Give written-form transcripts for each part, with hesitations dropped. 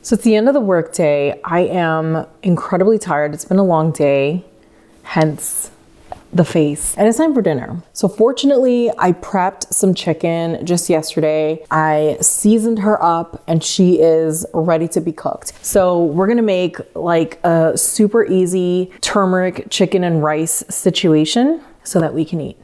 So it's the end of the workday. I am incredibly tired. It's been a long day, hence the face. And it's time for dinner. So fortunately, I prepped some chicken just yesterday. I seasoned her up and she is ready to be cooked. So we're gonna make like a super easy turmeric chicken and rice situation so that we can eat.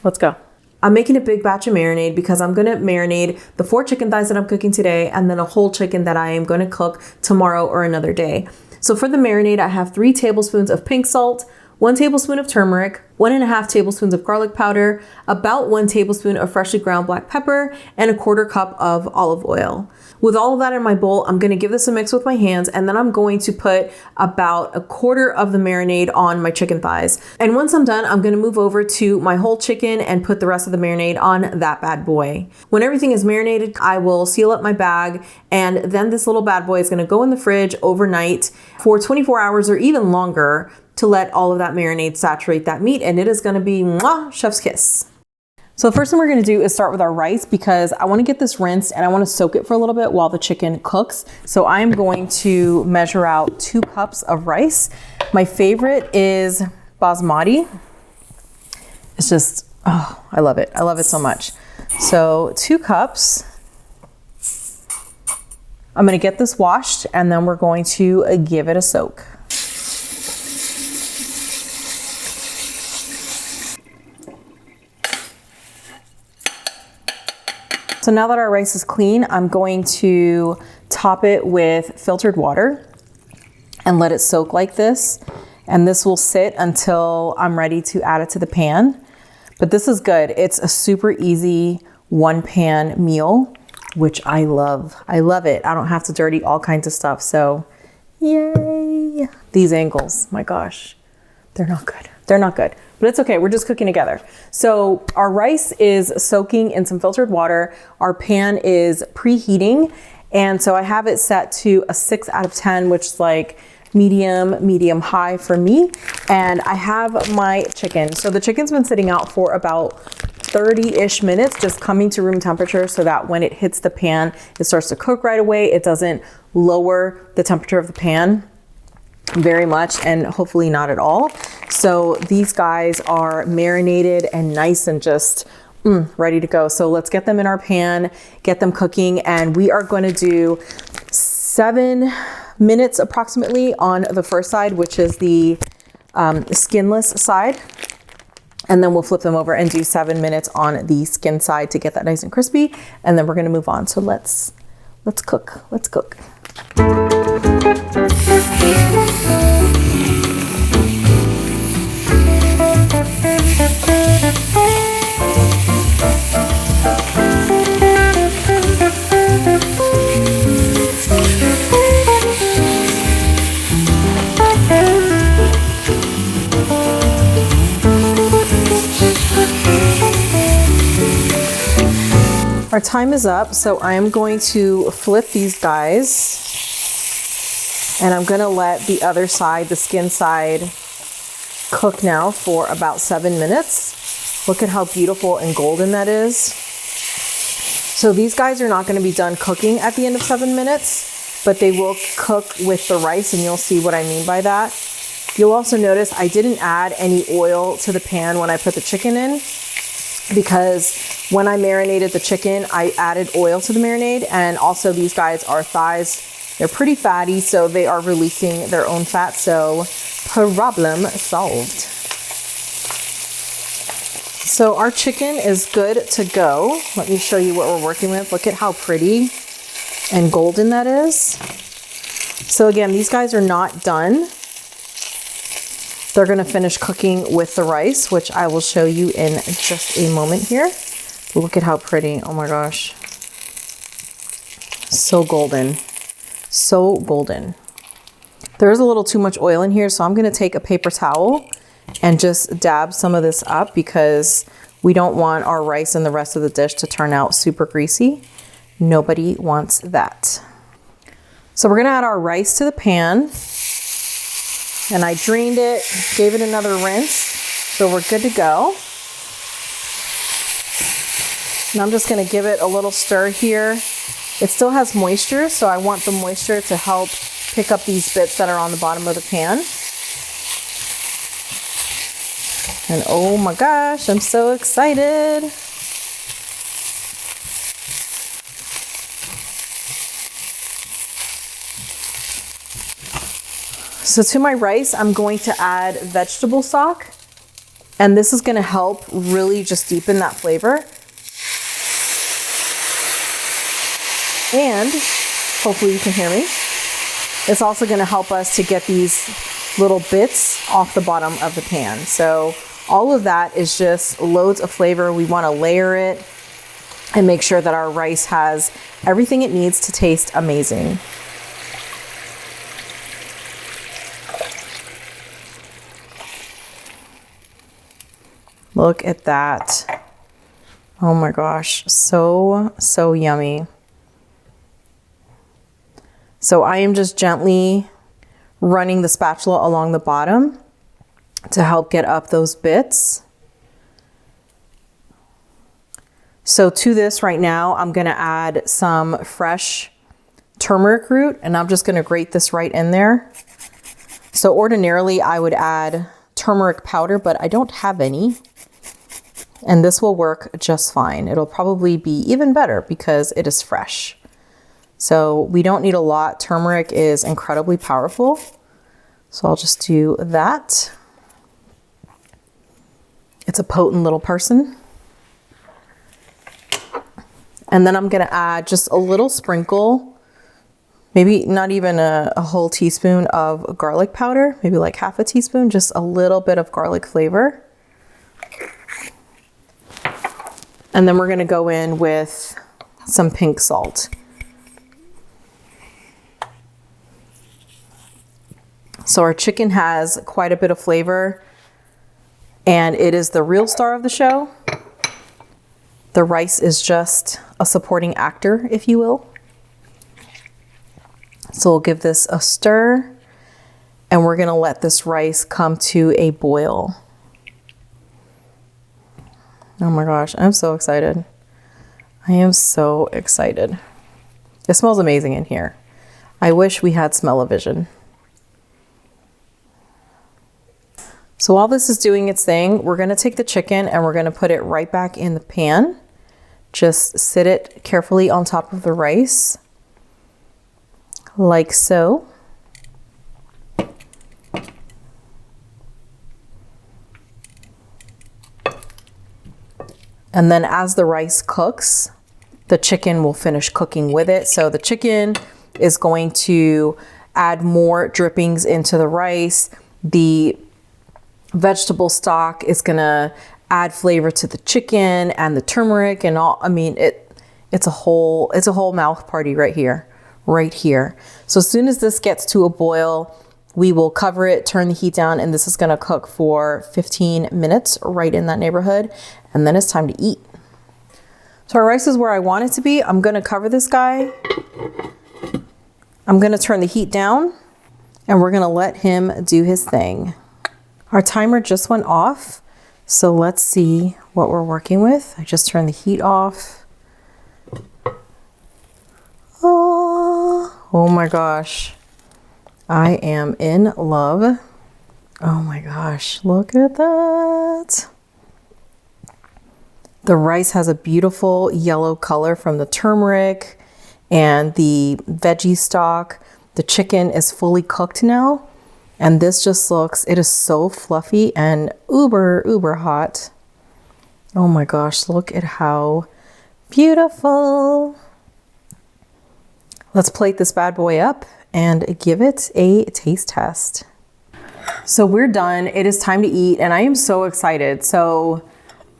Let's go. I'm making a big batch of marinade because I'm gonna marinate the 4 chicken thighs that I'm cooking today and then a whole chicken that I am gonna cook tomorrow or another day. So for the marinade, I have 3 tablespoons of pink salt, 1 tablespoon of turmeric, 1.5 tablespoons of garlic powder, about 1 tablespoon of freshly ground black pepper, and a 1/4 cup of olive oil. With all of that in my bowl, I'm gonna give this a mix with my hands, and then I'm going to put about 1/4 of the marinade on my chicken thighs. And once I'm done, I'm gonna move over to my whole chicken and put the rest of the marinade on that bad boy. When everything is marinated, I will seal up my bag, and then this little bad boy is gonna go in the fridge overnight for 24 hours or even longer to let all of that marinade saturate that meat, and it is gonna be mwah, chef's kiss. So the first thing we're gonna do is start with our rice because I wanna get this rinsed and I wanna soak it for a little bit while the chicken cooks. So I'm going to measure out 2 cups of rice. My favorite is basmati. It's just, oh, I love it. I love it so much. So 2 cups. I'm gonna get this washed and then we're going to give it a soak. So now that our rice is clean, I'm going to top it with filtered water and let it soak like this. And this will sit until I'm ready to add it to the pan. But this is good. It's a super easy 1-pan meal, which I love. I love it. I don't have to dirty all kinds of stuff. So yay. These angles, my gosh, they're not good. They're not good, but it's okay. We're just cooking together. So our rice is soaking in some filtered water. Our pan is preheating. And so I have it set to a 6 out of 10, which is like medium high for me. And I have my chicken. So the chicken's been sitting out for about 30-ish minutes, just coming to room temperature so that when it hits the pan, it starts to cook right away. It doesn't lower the temperature of the pan very much, and hopefully not at all. So these guys are marinated and nice and just ready to go. So let's get them in our pan, get them cooking, and we are going to do 7 minutes approximately on the first side, which is the skinless side. And then we'll flip them over and do 7 minutes on the skin side to get that nice and crispy. And then we're going to move on. So let's cook. Let's cook. Our time is up, so I am going to flip these guys and I'm gonna let the other side, the skin side, cook now for about 7 minutes. Look at how beautiful and golden that is. So these guys are not gonna be done cooking at the end of 7 minutes, but they will cook with the rice, and you'll see what I mean by that. You'll also notice I didn't add any oil to the pan when I put the chicken in, because when I marinated the chicken, I added oil to the marinade, and also these guys are thighs. They're pretty fatty, so they are releasing their own fat, so problem solved. So our chicken is good to go. Let me show you what we're working with. Look at how pretty and golden that is. So again, these guys are not done. They're gonna finish cooking with the rice, which I will show you in just a moment here. Look at how pretty, oh my gosh. So golden, so golden. There is a little too much oil in here, so I'm gonna take a paper towel and just dab some of this up because we don't want our rice and the rest of the dish to turn out super greasy. Nobody wants that. So we're gonna add our rice to the pan. And I drained it, gave it another rinse, so we're good to go. And I'm just gonna give it a little stir here It still has moisture, so I want the moisture to help pick up these bits that are on the bottom of the pan. And oh my gosh, I'm so excited. So to my rice, I'm going to add vegetable stock, and this is going to help really just deepen that flavor. And hopefully you can hear me. It's also going to help us to get these little bits off the bottom of the pan. So all of that is just loads of flavor. We want to layer it and make sure that our rice has everything it needs to taste amazing. Look at that. Oh my gosh, so yummy. So I am just gently running the spatula along the bottom to help get up those bits. So to this right now, I'm gonna add some fresh turmeric root, and I'm just gonna grate this right in there. So ordinarily I would add turmeric powder, but I don't have any. And this will work just fine. It'll probably be even better because it is fresh. So we don't need a lot. Turmeric is incredibly powerful. So I'll just do that. It's a potent little person. And then I'm gonna add just a little sprinkle, maybe not even a whole teaspoon of garlic powder, maybe like half a teaspoon, just a little bit of garlic flavor. And then we're gonna go in with some pink salt. So our chicken has quite a bit of flavor, and it is the real star of the show. The rice is just a supporting actor, if you will. So we'll give this a stir, and we're gonna let this rice come to a boil. Oh my gosh, I'm so excited. I am so excited. It smells amazing in here. I wish we had smell-o-vision. So while this is doing its thing, we're gonna take the chicken and we're gonna put it right back in the pan. Just sit it carefully on top of the rice, like so. And then as the rice cooks, the chicken will finish cooking with it. So the chicken is going to add more drippings into the rice. The vegetable stock is gonna add flavor to the chicken and the turmeric and all. I mean, it's a whole mouth party right here. So as soon as this gets to a boil, we will cover it, turn the heat down, and this is gonna cook for 15 minutes, right in that neighborhood. And then it's time to eat. So our rice is where I want it to be. I'm gonna cover this guy. I'm gonna turn the heat down, and we're gonna let him do his thing. Our timer just went off, so let's see what we're working with. I just turned the heat off. Oh my gosh. I am in love. Oh my gosh, look at that. The rice has a beautiful yellow color from the turmeric and the veggie stock. The chicken is fully cooked now. And this just looks, it is so fluffy and uber hot. Oh my gosh, look at how beautiful. Let's plate this bad boy up and give it a taste test. So we're done. It is time to eat, and I am so excited. So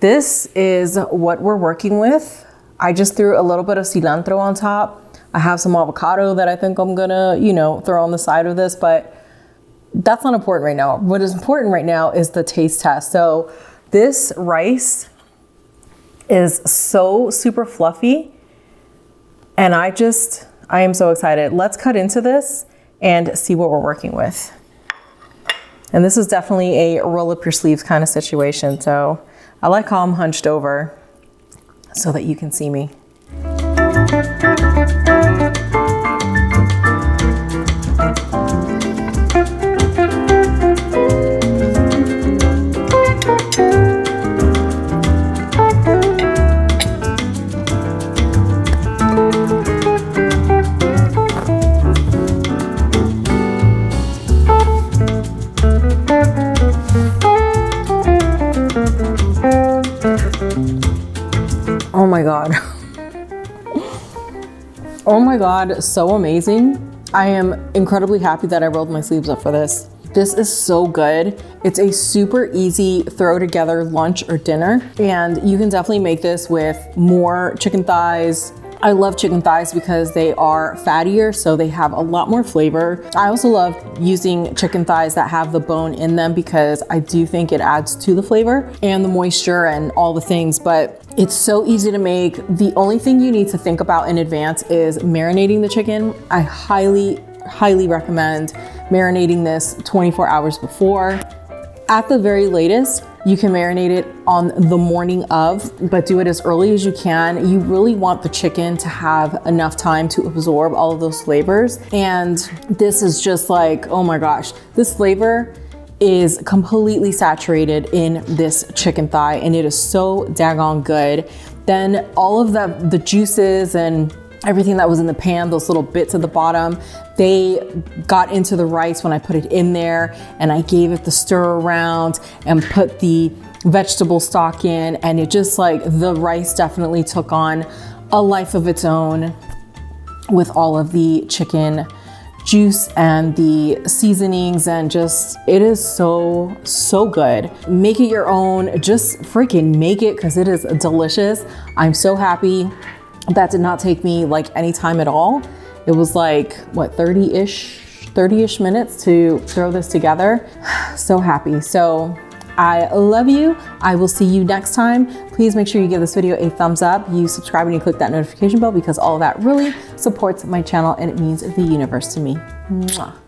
this is what we're working with. I just threw a little bit of cilantro on top. I have some avocado that I think I'm gonna, throw on the side of this, but that's not important right now. What is important right now is the taste test. So this rice is so super fluffy, and I am so excited. Let's cut into this and see what we're working with. And this is definitely a roll up your sleeves kind of situation. So I like how I'm hunched over so that you can see me. Oh my God. Oh my God, so amazing. I am incredibly happy that I rolled my sleeves up for this. This is so good. It's a super easy throw together lunch or dinner, and you can definitely make this with more chicken thighs. I love chicken thighs because they are fattier, so they have a lot more flavor. I also love using chicken thighs that have the bone in them because I do think it adds to the flavor and the moisture and all the things, but it's so easy to make. The only thing you need to think about in advance is marinating the chicken. I highly recommend marinating this 24 hours before. At the very latest, you can marinate it on the morning of, but do it as early as you can. You really want the chicken to have enough time to absorb all of those flavors. And this is just like, oh my gosh, this flavor is completely saturated in this chicken thigh, and it is so daggone good. Then all of the juices and everything that was in the pan, those little bits at the bottom, they got into the rice when I put it in there, and I gave it the stir around and put the vegetable stock in, and it just like, the rice definitely took on a life of its own with all of the chicken juice and the seasonings, and just, it is so good. Make it your own, just freaking make it, because it is delicious. I'm so happy. That did not take me like any time at all. It was like, what, 30-ish minutes to throw this together. So happy. So I love you. I will see you next time. Please make sure you give this video a thumbs up. You subscribe and you click that notification bell, because all of that really supports my channel and it means the universe to me. Mwah.